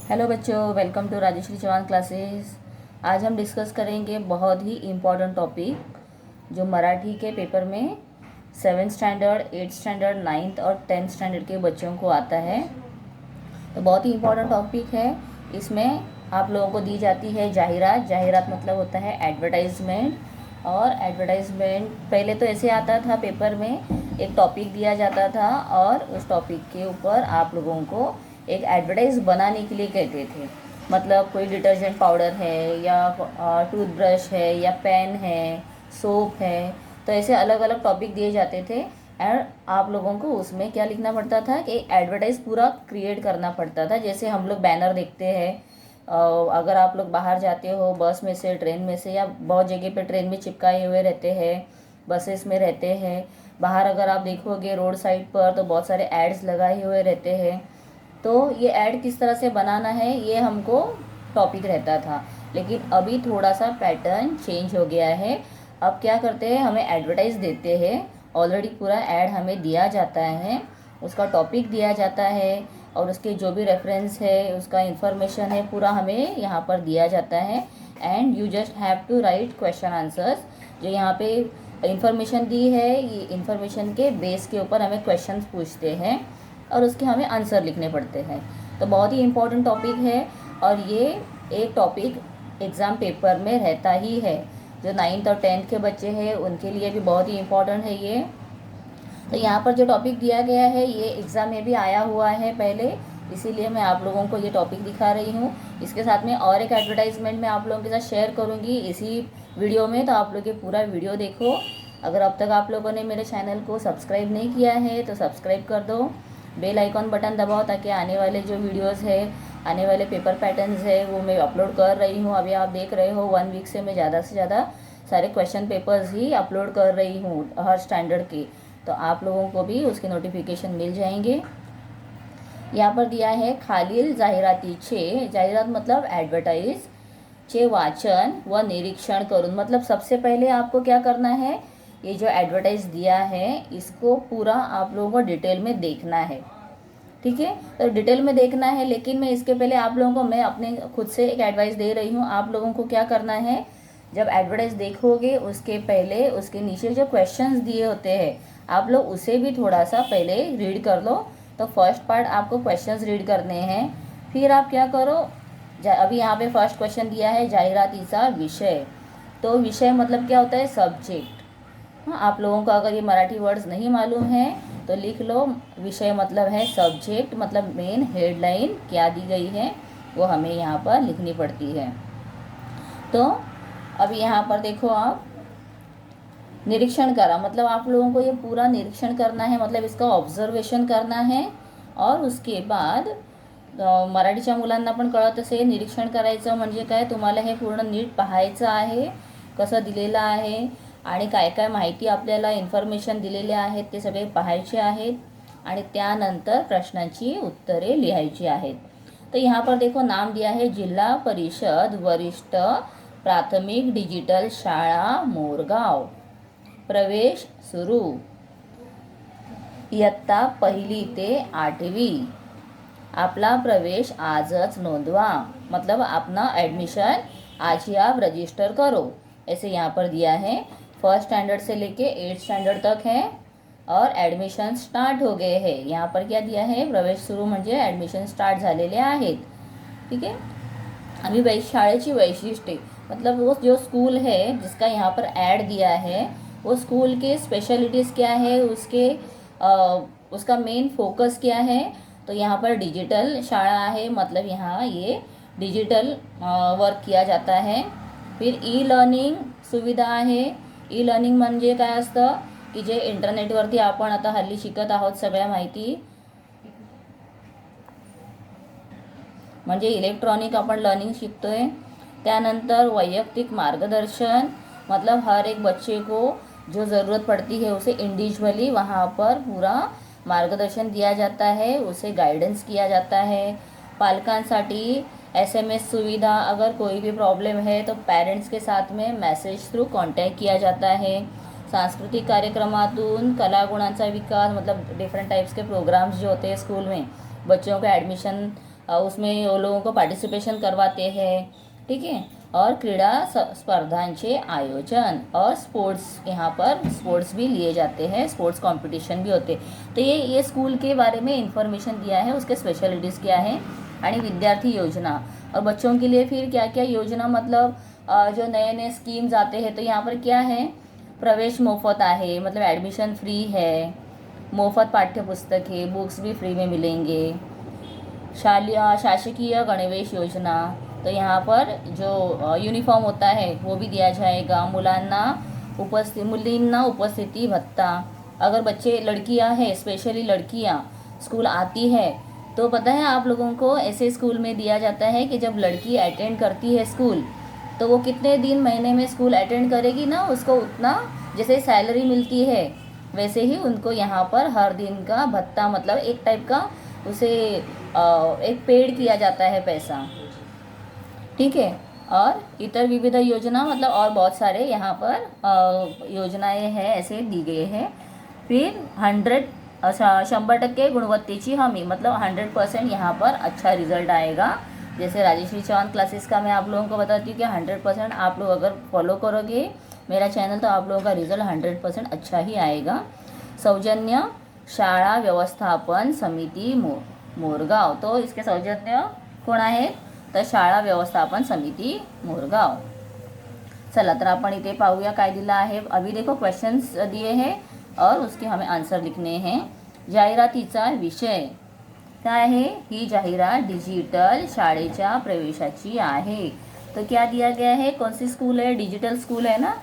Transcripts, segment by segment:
Hello बच्चों, welcome to Rajeshree Chauhan classes. आज हम डिस्कस करेंगे बहुत ही इम्पॉर्टेंट टॉपिक जो मराठी के पेपर में 7th standard, 8th standard, 9th और 10th स्टैंडर्ड के बच्चों को आता है। तो बहुत ही इम्पॉर्टेंट टॉपिक है। इसमें आप लोगों को दी जाती है जाहिरात। जाहिरात मतलब होता है एडवर्टाइजमेंट। और एडवर्टाइजमेंट पहले तो ऐसे आता था, पेपर में एक टॉपिक दिया जाता था और उस टॉपिक के ऊपर आप लोगों को एक एडवर्टाइज बनाने के लिए कहते थे। मतलब कोई डिटर्जेंट पाउडर है या टूथब्रश है या पेन है, सोप है, तो ऐसे अलग अलग टॉपिक दिए जाते थे। और आप लोगों को उसमें क्या लिखना पड़ता था कि एडवर्टाइज पूरा क्रिएट करना पड़ता था। जैसे हम लोग बैनर देखते हैं, अगर आप लोग बाहर जाते हो बस में से, ट्रेन में से, या बहुत जगह पे ट्रेन में चिपकाए हुए रहते हैं, बसेस में रहते हैं, बाहर अगर आप देखोगे रोड साइड पर तो बहुत सारे एड्स लगाए हुए रहते हैं। तो ये ऐड किस तरह से बनाना है ये हमको टॉपिक रहता था। लेकिन अभी थोड़ा सा पैटर्न चेंज हो गया है। अब क्या करते हैं, हमें एडवर्टाइज देते हैं, ऑलरेडी पूरा ऐड हमें दिया जाता है, उसका टॉपिक दिया जाता है और उसके जो भी रेफरेंस है, उसका इंफॉर्मेशन है, पूरा हमें यहाँ पर दिया जाता है। And you just have to write question answers. जो यहाँ पे इंफॉर्मेशन दी है, ये इंफॉर्मेशन के बेस के ऊपर हमें क्वेश्चंस पूछते हैं और उसके हमें आंसर लिखने पड़ते हैं। तो बहुत ही इम्पोर्टेंट टॉपिक है और ये एक टॉपिक एग्ज़ाम पेपर में रहता ही है। जो 9th और 10th के बच्चे हैं उनके लिए भी बहुत ही इम्पोर्टेंट है ये। तो यहाँ पर जो टॉपिक दिया गया है ये एग्ज़ाम में भी आया हुआ है पहले, इसीलिए मैं आप लोगों को ये टॉपिक दिखा रही हूँ। इसके साथ में और एक एडवर्टाइजमेंट मैं आप लोगों के साथ शेयर करूँगी इसी वीडियो में, तो आप लोग ये पूरा वीडियो देखो। अगर अब तक आप लोगों ने मेरे चैनल को सब्सक्राइब नहीं किया है तो सब्सक्राइब कर दो, बेल आइकॉन बटन दबाओ, ताकि आने वाले जो वीडियोस है, आने वाले पेपर पैटर्न्स है वो मैं अपलोड कर रही हूँ। अभी आप देख रहे हो 1 वीक से मैं ज़्यादा से ज़्यादा सारे क्वेश्चन पेपर्स ही अपलोड कर रही हूँ हर स्टैंडर्ड की, तो आप लोगों को भी उसके नोटिफिकेशन मिल जाएंगे। यहाँ पर दिया है खालील जाहिरातीचे, जाहिरात मतलब एडवर्टाइज, चे वाचन व निरीक्षण करून, मतलब सबसे पहले आपको क्या करना है, ये जो एडवर्टाइज दिया है इसको पूरा आप लोगों को डिटेल में देखना है। ठीक है, तो डिटेल में देखना है। लेकिन मैं इसके पहले आप लोगों को मैं अपने खुद से एक एडवाइस दे रही हूँ। आप लोगों को क्या करना है, जब एडवर्टाइज देखोगे उसके पहले उसके नीचे जो क्वेश्चंस दिए होते हैं आप लोग उसे भी थोड़ा सा पहले रीड कर लो। तो फर्स्ट पार्ट आपको क्वेश्चंस रीड करने हैं, फिर आप क्या करो, अभी यहाँ पे फर्स्ट क्वेश्चन दिया है जाहिरातीचा विषय। तो विषय मतलब क्या होता है, सब्जेक्ट। हाँ, आप लोगों को अगर ये मराठी वर्ड्स नहीं मालूम है तो लिख लो, विषय मतलब है सब्जेक्ट, मतलब मेन हेडलाइन क्या दी गई है वो हमें यहाँ पर लिखनी पड़ती है। तो अभी यहाँ पर देखो, आप निरीक्षण करा मतलब आप लोगों को ये पूरा निरीक्षण करना है, मतलब इसका ऑब्झर्वेशन करना है। और उसके बाद मराठीच्या मुलांना पण कळत असेल निरीक्षण करायचं म्हणजे काय, तुम्हाला हे पूर्ण नीट पाहायचं आहे कसं दिलेलं आहे आणि काय काय माहिती आपल्याला इन्फॉर्मेशन दिलेले आहेत ते सगळे पाहायचे आहेत आणि त्यानंतर प्रश्नांची उत्तरे लिहायची आहेत। तो यहाँ पर देखो नाम दिया है जिल्हा परिषद वरिष्ठ प्राथमिक डिजिटल शाळा मोरगाव, प्रवेश सुरू, इयत्ता 1ली ते 8वी, आपला प्रवेश आजच नोंदवा, मतलब अपना एडमिशन आज ही आप रजिस्टर करो, ऐसे यहाँ पर दिया है। फर्स्ट स्टैंडर्ड से लेके 8th स्टैंडर्ड तक है और ॲडमिशन स्टार्ट हो गए हैं। यहाँ पर क्या दिया है, प्रवेश सुरू म्हणजे ॲडमिशन स्टार्ट झालेले आहेत। ठीक है, अभी शाळेची वैशिष्ट्ये मतलब वो जो स्कूल है जिसका यहाँ पर ऐड दिया है वो स्कूल के स्पेशलिटीज़ क्या है, उसका मेन फोकस क्या है। तो यहाँ पर डिजिटल शाळा है, मतलब यहाँ ये डिजिटल वर्क किया जाता है। फिर ई लर्निंग सुविधा आहे। ई लर्निंग म्हणजे काय असतं की जे इंटरनेटवरती आपण आता हल्ली शिकत आहोत सगळ्या माहिती, म्हणजे इलेक्ट्रॉनिक आपण लर्निंग शिकतोय। त्यानंतर वैयक्तिक मार्गदर्शन, मतलब हर एक बच्चे को जो ज़रूरत पड़ती है उसे इंडिविजुअली वहाँ पर पूरा मार्गदर्शन दिया जाता है, उसे गाइडेंस किया जाता है। पालकांसाठी SMS सुविधा, अगर कोई भी प्रॉब्लम है तो पेरेंट्स के साथ में मैसेज थ्रू कांटेक्ट किया जाता है। सांस्कृतिक कार्यक्रमातून कलागुणांचा विकास, मतलब डिफरेंट टाइप्स के प्रोग्राम्स जो होते हैं स्कूल में बच्चों का एडमिशन उसमें वो लोगों को पार्टिसिपेशन करवाते हैं, ठीक है। और क्रीड़ा स्पर्धांचे आयोजन और स्पोर्ट्स, यहाँ पर स्पोर्ट्स भी लिए जाते हैं, स्पोर्ट्स कंपटीशन भी होते। तो ये स्कूल के बारे में इंफॉर्मेशन दिया है, उसके स्पेशलिटीज़ क्या है। आणि विद्यार्थी योजना, और बच्चों के लिए फिर क्या क्या योजना, मतलब जो नए नए स्कीम्स आते हैं। तो यहाँ पर क्या है, प्रवेश मोफत आहे, मतलब एडमिशन फ्री है, मोफत पाठ्यपुस्तक है, बुक्स भी फ्री में मिलेंगे। शासकीय गणवेश योजना, तो यहाँ पर जो यूनिफॉर्म होता है वो भी दिया जाएगा। मुलींना उपस्थिति भत्ता, अगर बच्चे लड़कियां हैं, स्पेशली लड़कियां स्कूल आती है, तो पता है आप लोगों को ऐसे स्कूल में दिया जाता है कि जब लड़की अटेंड करती है स्कूल, तो वो कितने दिन महीने में स्कूल अटेंड करेगी ना, उसको उतना जैसे सैलरी मिलती है वैसे ही उनको यहाँ पर हर दिन का भत्ता, मतलब एक टाइप का उसे एक पेड किया जाता है पैसा, ठीक है। और इतर विविध योजना, मतलब और बहुत सारे यहाँ पर योजनाएं हैं ऐसे दी गई है। फिर 100% गुणवत्तेची हमी, मतलब 100% यहाँ पर अच्छा रिजल्ट आएगा। जैसे राजेश्री चौहान क्लासेस का मैं आप लोगों को बताती हूँ कि 100% आप लोग अगर फॉलो करोगे मेरा चैनल, तो आप लोगों का रिजल्ट 100% अच्छा ही आएगा। सौजन्य शाळा व्यवस्थापन समिती मोरगाव, तो इसके सौजन्य कोण आहेत, तर शाळा व्यवस्थापन समिती मोरगाव। चला तर आपण इथे पाहूया काय दिलं आहे। अभी देखो क्वेश्चंस दिए हैं और उसके हमें आंसर लिखने हैं। जाहिरातीचा विषय काय आहे, ही जाहिरात डिजिटल शाळेच्या प्रवेशाची आहे। तो क्या दिया गया है, कौन सी स्कूल है, डिजिटल स्कूल है ना,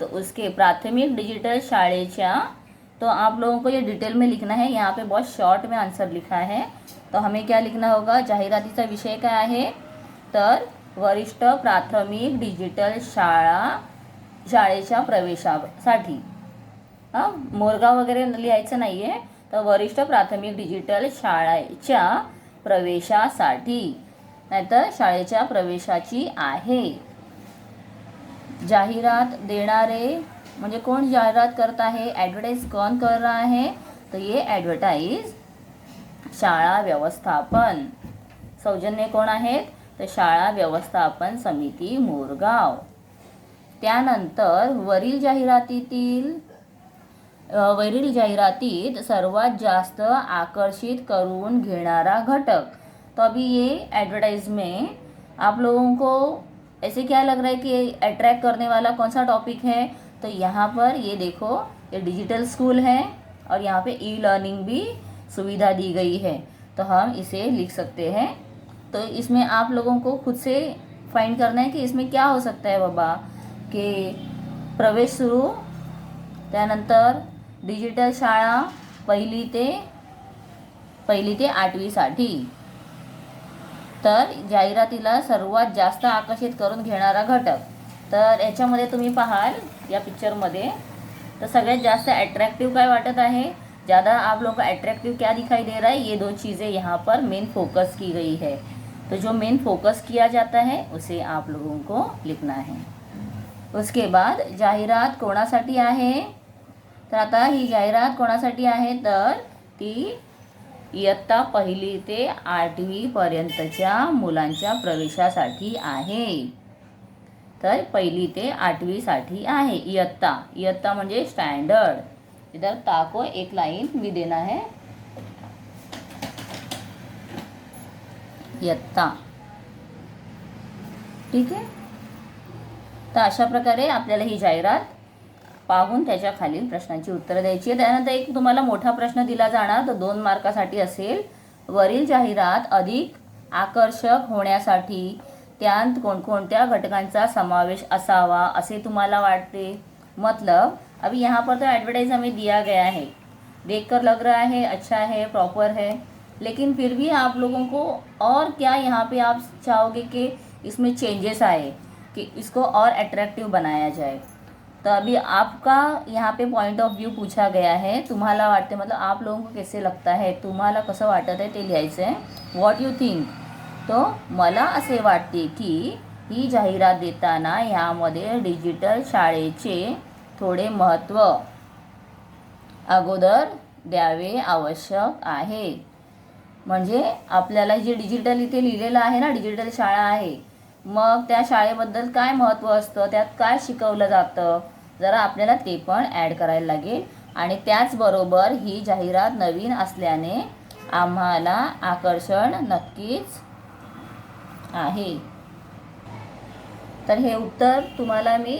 तो उसके प्राथमिक डिजिटल शाळेच्या, तो आप लोगों को ये डिटेल में लिखना है। यहाँ पे बहुत शॉर्ट में आंसर लिखा है, तो हमें क्या लिखना होगा, जाहिरातीचा विषय काय आहे, तर वरिष्ठ प्राथमिक डिजिटल शाळेच्या प्रवेशासाठी, हां मोरगाव वगैरे लिहायचं नाही आहे, तर वरिष्ठ प्राथमिक डिजिटल शाळेच्या प्रवेशासाठी, नाहीतर शाळेच्या प्रवेशाची आहे। जाहिरात देणारे म्हणजे कौन जाहिरात करता है, एडवर्टाइज कौन कर रहा है, तो ये एडवर्टाइज शाळा व्यवस्थापन, सौजन्य कोण आहेत, तर शाळा व्यवस्थापन समिती मोरगाव। त्यानंतर वरील जाहिरातीत सर्वात जास्त आकर्षित करून घेणारा घटक, तो अभी ये एडवर्टाइज में आप लोगों को ऐसे क्या लग रहा है कि अट्रैक्ट करने वाला कौन सा टॉपिक है, तो यहाँ पर ये देखो, ये डिजिटल स्कूल है और यहाँ पे ई लर्निंग भी सुविधा दी गई है, तो हम इसे लिख सकते हैं। तो इसमें आप लोगों को खुद से फाइंड करना है कि इसमें क्या हो सकता है बाबा, कि प्रवेश सुरू, त्यानंतर डिजिटल शाळा पहिली ते 8वीसाठी, तर जाहिरातीला सर्वात जास्त आकर्षित करून घेणारा घटक, तर याच्यामध्ये तुम्ही पाहाल या पिक्चरमध्ये, तर सगळ्यात जास्त अट्रैक्टिव काय वाटत आहे, ज़्यादा आप लोगों को अट्रैक्टिव क्या दिखाई दे रहा है, ये दो चीज़ें यहाँ पर मेन फोकस की गई है। तो जो मेन फोकस किया जाता है उसे आप लोगों को लिखना है। उसके बाद जाहिरात कोणासाठी आहे, तर आता ही जाहिरात कोणासाठी आहे, तर ती इयत्ता 1 ते 8वी पर्यंतच्या मुलांच्या प्रवेशासाठी आहे। तर 1 ते 8वी साठी आहे इयत्ता म्हणजे स्टैंडर्ड। इधर ता को एक लाइन भी देना है, इयत्ता, ठीक आहे। तर अशा प्रकारे आपल्याला ही जाहिरात पाहून त्याच्या खालील प्रश्नांची उत्तरं द्यायची आहे। त्यानंतर एक तुम्हाला मोठा प्रश्न दिला जाणार, तो 2 मार्कासाठी असेल। वरील जाहिरात अधिक आकर्षक होण्यासाठी त्यात कोणकोणत्या घटकांचा समावेश असावा असे तुम्हाला वाटते। मतलब अभी यहाँ पर तो एडवर्टाइज हमें दिया गया है, देखकर लग रहा है अच्छा है, प्रॉपर है, लेकिन फिर भी आप लोगों को और क्या यहाँ पे आप चाहोगे कि इसमें चेंजेस आए, कि इसको और अट्रैक्टिव बनाया जाए। तो अभी आपका यहाँ पे पॉइंट ऑफ व्यू पूछा गया है, तुम्हाला वाटते, मतलब आप लोगों को कैसे लगता है, तुम्हाला कसं वाटत आहे ते लिहायचं आहे, व्हॉट यू थिंक। तो मला असे वाटते की ही जाहिरात देताना यामध्ये डिजिटल शाळेचे थोडे महत्त्व अगोदर द्यावे आवश्यक आहे। म्हणजे आपल्याला जे डिजिटल इथे लिहिलेलं आहे ना, डिजिटल शाळा आहे, मग त्या शाळेबद्दल काय महत्त्व असतं, त्यात काय शिकवलं जातं, जरा आपल्याला ते पण ॲड करायला लागेल. आणि त्याचबरोबर ही जाहिरात नवीन असल्याने आम्हाला आकर्षण नक्कीच आहे. तर हे उत्तर तुम्हाला मी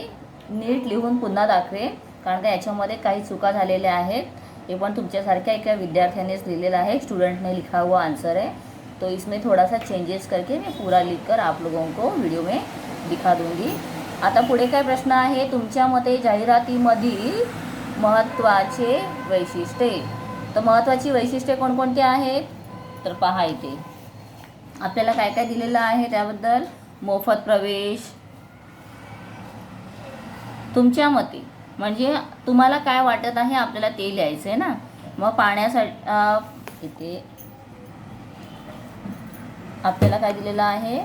नीट लिहून पुन्हा दाखवेन, कारण का याच्यामध्ये काही चुका झालेल्या आहेत. ये पण तुमच्यासारख्या एका विद्यार्थ्यानेच लिहिलेला है, स्टूडेंट ने लिखा हुआ आंसर है. तो इसमें थोड़ा सा चेंजेस करके मैं पूरा लिखकर आप लोगों को व्हिडिओ में दिखा दूंगी. आता पुढे काय प्रश्न आहे, तुमच्या मते जाहिरातीमधील महत्त्वाचे वैशिष्ट्ये. तर महत्त्वाची वैशिष्ट्ये कोणकोणती आहेत, तर पहा इथे आपल्याला काय काय दिलेलं आहे त्याबद्दल. मोफत प्रवेश. तुमच्या मते म्हणजे तुम्हाला काय वाटत आहे आपल्याला ते लिहायचं आहे ना. मग पाहण्यासाठी इथे आपल्याला काय दिलेलं आहे,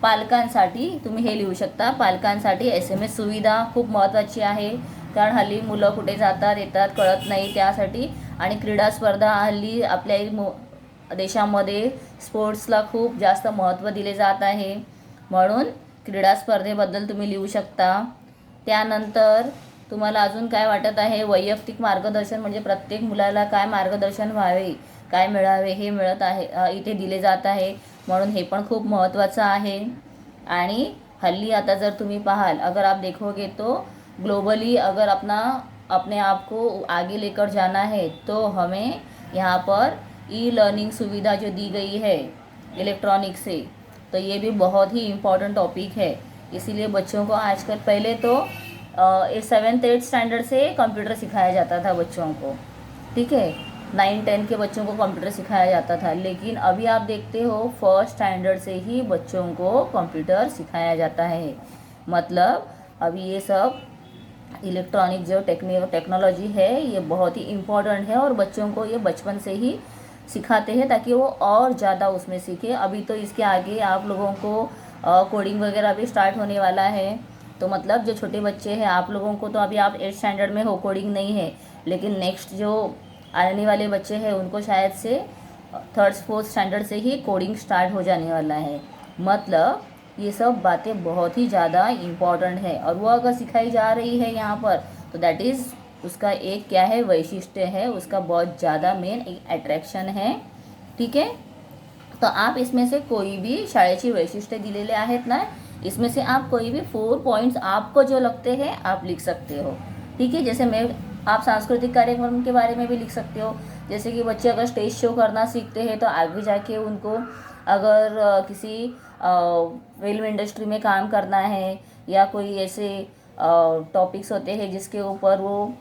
पालकांसाठी तुम्ही हे लिहू शकता. पालकांसाठी SMS सुविधा खूप महत्त्वाची आहे, कारण हल्ली मुलं कुठे जातात येतात कळत नाही त्यासाठी. आणि क्रीडा स्पर्धा हल्ली आपल्या देशामध्ये स्पोर्ट्सला खूप जास्त महत्त्व दिले जात आहे, म्हणून क्रीडा स्पर्धेबद्दल तुम्ही लिहू शकता. त्यानंतर तुम्हाला अजून काय वाटत आहे, वैयक्तिक मार्गदर्शन म्हणजे प्रत्येक मुलाला काय मार्गदर्शन व्हावे, काय मिळावे हे मिळत आहे, इथे दिले जात आहे, म्हणून हे पण खूप महत्त्वाचं आहे. आणि हल्ली आता जर तुम्ही पाहाल, अगर आप देखोगे तो ग्लोबली अगर अपने आप को आगे लेकर जाना है तो हमें यहाँ पर ई-लर्निंग सुविधा जो दी गई है इलेक्ट्रॉनिक से, तो ये भी बहुत ही इम्पॉर्टेंट टॉपिक है. इसीलिए बच्चों को आजकल, पहले तो 7th 8th स्टैंडर्ड से कंप्यूटर सिखाया जाता था बच्चों को, ठीक है, 9-10 के बच्चों को कंप्यूटर सिखाया जाता था. लेकिन अभी आप देखते हो 1st स्टैंडर्ड से ही बच्चों को कंप्यूटर सिखाया जाता है. मतलब अभी ये सब इलेक्ट्रॉनिक जो टेक्नोलॉजी है ये बहुत ही इम्पोर्टेंट है, और बच्चों को ये बचपन से ही सिखाते हैं ताकि वो और ज़्यादा उसमें सीखे. अभी तो इसके आगे आप लोगों को कोडिंग वगैरह भी स्टार्ट होने वाला है. तो मतलब जो छोटे बच्चे हैं आप लोगों को, तो अभी आप 8th स्टैंडर्ड में हो, कोडिंग नहीं है, लेकिन नेक्स्ट जो आने वाले बच्चे हैं उनको शायद से 3rd 4th स्टैंडर्ड से ही कोडिंग स्टार्ट हो जाने वाला है. मतलब ये सब बातें बहुत ही ज़्यादा इम्पॉर्टेंट है, और वो अगर सिखाई जा रही है यहाँ पर, तो दैट इज़ उसका एक क्या है, वैशिष्ट्य है, उसका बहुत ज़्यादा मेन एक अट्रॅक्शन है. ठीक है, तो आप इसमें से कोई भी शाळेची वैशिष्ट्य दिलेले आहेत ना, इसमें से आप कोई भी 4 पॉइंट्स आपको जो लगते हैं आप लिख सकते हो. ठीक है, जैसे मैं, आप सांस्कृतिक कार्यक्रम के बारे में भी लिख सकते हो. जैसे कि बच्चे अगर स्टेज शो करना सीखते हैं तो आगे जाके उनको अगर किसी फिल्म इंडस्ट्री में काम करना है, या कोई ऐसे टॉपिक्स होते हैं जिसके ऊपर वो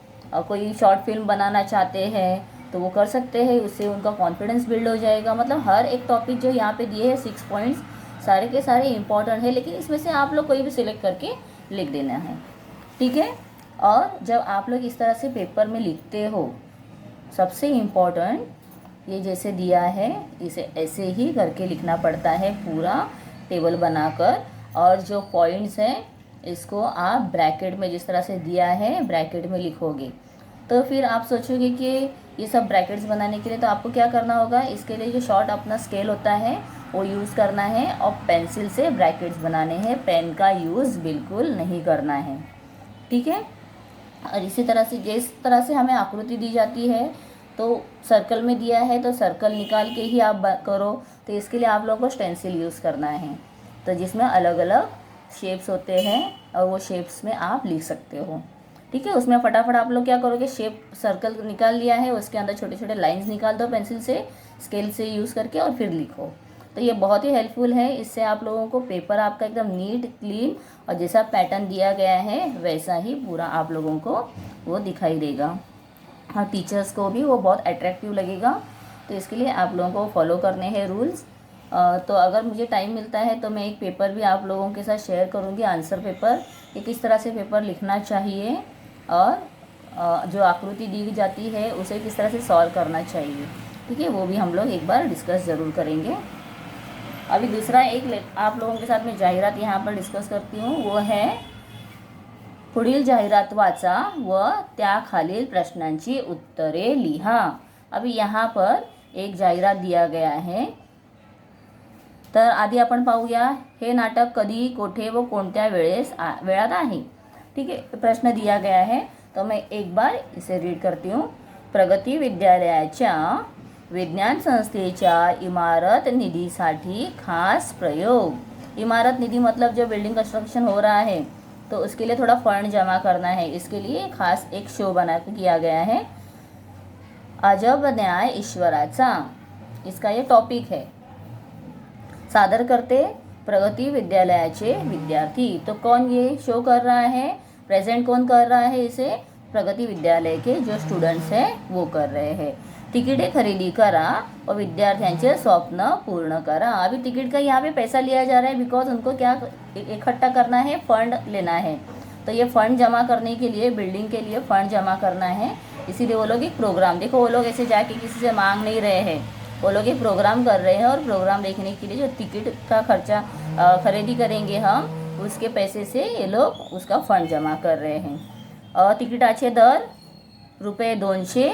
कोई शॉर्ट फिल्म बनाना चाहते हैं तो वो कर सकते हैं, उससे उनका कॉन्फिडेंस बिल्ड हो जाएगा. मतलब हर एक टॉपिक जो यहाँ पे दिए हैं 6 पॉइंट्स, सारे के सारे इंपॉर्टेंट है, लेकिन इसमें से आप लोग कोई भी सिलेक्ट करके लिख देना है. ठीक है, और जब आप लोग इस तरह से पेपर में लिखते हो, सबसे इम्पॉर्टेंट ये जैसे दिया है इसे ऐसे ही करके लिखना पड़ता है, पूरा टेबल बनाकर. और जो पॉइंट्स हैं इसको आप ब्रैकेट में, जिस तरह से दिया है ब्रैकेट में लिखोगे. तो फिर आप सोचोगे कि ये सब ब्रैकेट्स बनाने के लिए तो आपको क्या करना होगा, इसके लिए जो शॉर्ट अपना स्केल होता है वो यूज़ करना है, और पेंसिल से ब्रैकेट्स बनाने हैं, पेन का यूज़ बिल्कुल नहीं करना है. ठीक है, और इसी तरह से जिस तरह से हमें आकृति दी जाती है, तो सर्कल में दिया है तो सर्कल निकाल के ही आप करो. तो इसके लिए आप लोगों को स्टेंसिल यूज़ करना है, तो जिसमें अलग अलग शेप्स होते हैं और वो शेप्स में आप लिख सकते हो. ठीक है, उसमें फटाफट आप लोग क्या करोगे, शेप सर्कल निकाल लिया है, उसके अंदर छोटे छोटे लाइंस निकाल दो पेंसिल से, स्केल से यूज़ करके, और फिर लिखो. तो ये बहुत ही हेल्पफुल है. इससे आप लोगों को पेपर आपका एकदम नीट क्लीन और जैसा पैटर्न दिया गया है वैसा ही पूरा आप लोगों को वो दिखाई देगा. हाँ, टीचर्स को भी वो बहुत अट्रैक्टिव लगेगा. तो इसके लिए आप लोगों को फॉलो करने हैं रूल्स. तो अगर मुझे टाइम मिलता है तो मैं एक पेपर भी आप लोगों के साथ शेयर करूँगी, आंसर पेपर, कि किस तरह से पेपर लिखना चाहिए, और जो आकृति दी जाती है उसे किस तरह से सॉल्व करना चाहिए. ठीक है, वो भी हम लोग एक बार डिस्कस ज़रूर करेंगे. अभी दूसरा एक आप लोगों के साथ मैं जाहिरात यहाँ पर डिस्कस करती हूँ, वो है पुढील जाहिरात वाचा व त्याखालील प्रश्नांची उत्तरे लिहा. अभी यहाँ पर एक जाहिरात दिया गया आहे. तर आधी आपण पाहूया हे नाटक कधी, कोठे व कोणत्या वेळात आहे. ठीक है, प्रश्न दिया गया है तो मैं एक बार इसे रीड करती हूँ. प्रगती विद्यालयाच्या विज्ञान संस्थेच्या इमारत निधीसाठी खास प्रयोग. इमारत निधि मतलब जो बिल्डिंग कंस्ट्रक्शन हो रहा है तो उसके लिए थोड़ा फंड जमा करना है, इसके लिए खास एक शो बना किया गया है. अजब न्याय ईश्वराचा, इसका ये टॉपिक है. सादर करते प्रगति विद्यालयाचे विद्यार्थी. तो कौन ये शो कर रहा है, प्रेजेंट कौन कर रहा है इसे, प्रगति विद्यालय के जो स्टूडेंट्स हैं वो कर रहे हैं. तिकीटे खरीदी करा और विद्यार्थ्यांचे स्वप्न पूर्ण करा. अभी टिकट का यहाँ पे पैसा लिया जा रहा है बिकॉज उनको क्या इकट्ठा करना है, फंड लेना है. तो ये फंड जमा करने के लिए, बिल्डिंग के लिए फंड जमा करना है, इसीलिए वो लोग एक प्रोग्राम, देखो वो लोग ऐसे जाके किसी से मांग नहीं रहे हैं, वो लोग एक प्रोग्राम कर रहे हैं और प्रोग्राम देखने के लिए जो टिकट का खर्चा खरीदी करेंगे हम, उसके पैसे से ये लोग उसका फंड जमा कर रहे हैं. और तिकिटाचे दर ₹200,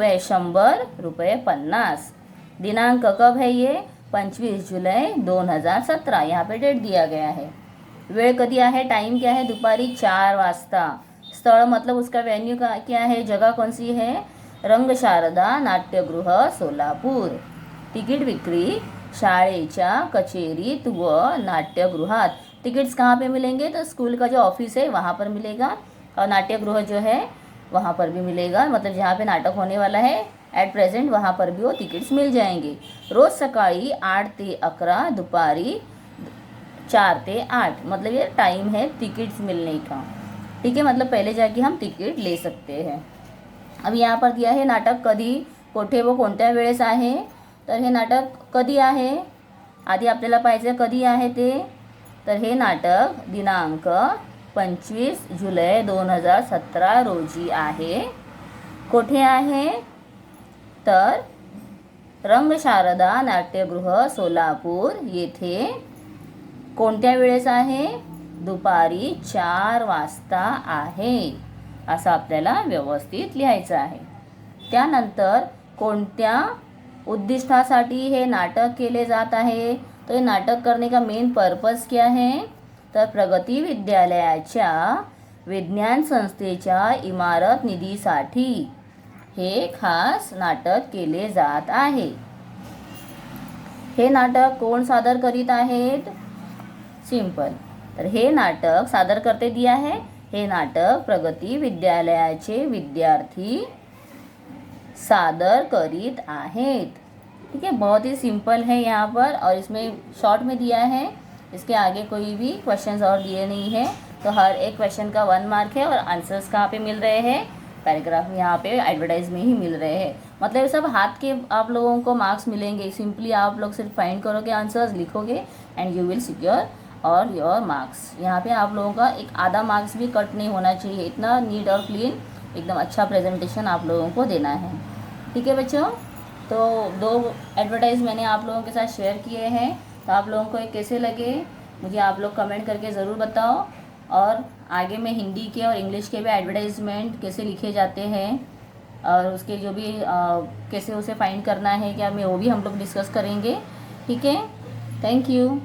₹100, ₹50. दिनांक कब है ये, 25 जुलाई 2017. यहाँ पे डेट दिया गया है. वेळ कधी आहे, टाइम क्या है, दुपारी 4 वाजता. स्थळ मतलब उसका वेन्यू का क्या है, जगह कौन सी है, रंगशारदा नाट्यगृह सोलापूर. तिकीट विक्री शाळेच्या कचेरीत व नाट्यगृहात. टिकट्स कहाँ पे मिलेंगे, तो स्कूल का जो ऑफिस है वहाँ पर मिलेगा और नाट्यगृह जो है वहाँ पर भी मिलेगा, मतलब जहाँ पे नाटक होने वाला है एट प्रेजेंट वहाँ पर भी वो टिकट्स मिल जाएंगे. रोज सकाळी 8 ते 11, दुपारी 4 ते 8, मतलब ये टाइम है टिकट्स मिलने का. ठीक है, मतलब पहले जाके हम तिकीट ले सकते हैं. अब यहाँ पर दिया है नाटक कधी, कोठे व कोणत्या वेळेस आहे. तर हे नाटक कधी आहे, आधी आपल्याला पाहायचं कधी आहे ते. तर हे नाटक दिनांक 25 जुलै 2017 रोजी आहे. कोठे आहे, तर रंगशारदा नाट्यगृह सोलापूर येथे. कोणत्या वेळेस आहे, दुपारी 4 वाजता आहे. असं आपल्याला व्यवस्थित लिहायचं आहे. त्यानंतर कोणत्या उद्दिष्टासाठी हे नाटक केले जात आहे, तो ये नाटक करने का मेन पर्पस क्या है, तर प्रगती विद्यालयाच्या विज्ञान संस्थेच्या इमारत निधीसाठी हे खास नाटक केले जात आहे. हे नाटक कोण सादर करीत आहेत, सिंपल. तर हे नाटक सादर करते दिया है, हे नाटक प्रगती विद्यालयाचे विद्यार्थी सादर करीत आहेत. ठीक है, बहुत ही सिंपल है यहाँ पर और इसमें शॉर्ट में दिया है. इसके आगे कोई भी क्वेश्चंस और दिए नहीं है, तो हर एक क्वेश्चन का 1 मार्क है और आंसर्स कहाँ पे मिल रहे हैं, पैराग्राफ यहाँ पे एडवर्टाइज में ही मिल रहे हैं. मतलब सब हाथ के आप लोगों को मार्क्स मिलेंगे. सिंपली आप लोग सिर्फ फाइंड करोगे, आंसर्स लिखोगे एंड यू विल सिक्योर और योर मार्क्स. यहाँ पे आप लोगों का एक आधा मार्क्स भी कट नहीं होना चाहिए. इतना नीट और क्लीन एकदम अच्छा प्रेजेंटेशन आप लोगों को देना है. ठीक है बच्चों, तो 2 एडवर्टाइज मैंने आप लोगों के साथ शेयर किए हैं. तो आप लोगों को ये कैसे लगे मुझे आप लोग कमेंट करके ज़रूर बताओ. और आगे में हिंदी के और इंग्लिश के भी एडवर्टाइजमेंट कैसे लिखे जाते हैं और उसके जो भी कैसे उसे फाइंड करना है क्या, मैं वो भी हम लोग डिस्कस करेंगे. ठीक है, थैंक यू.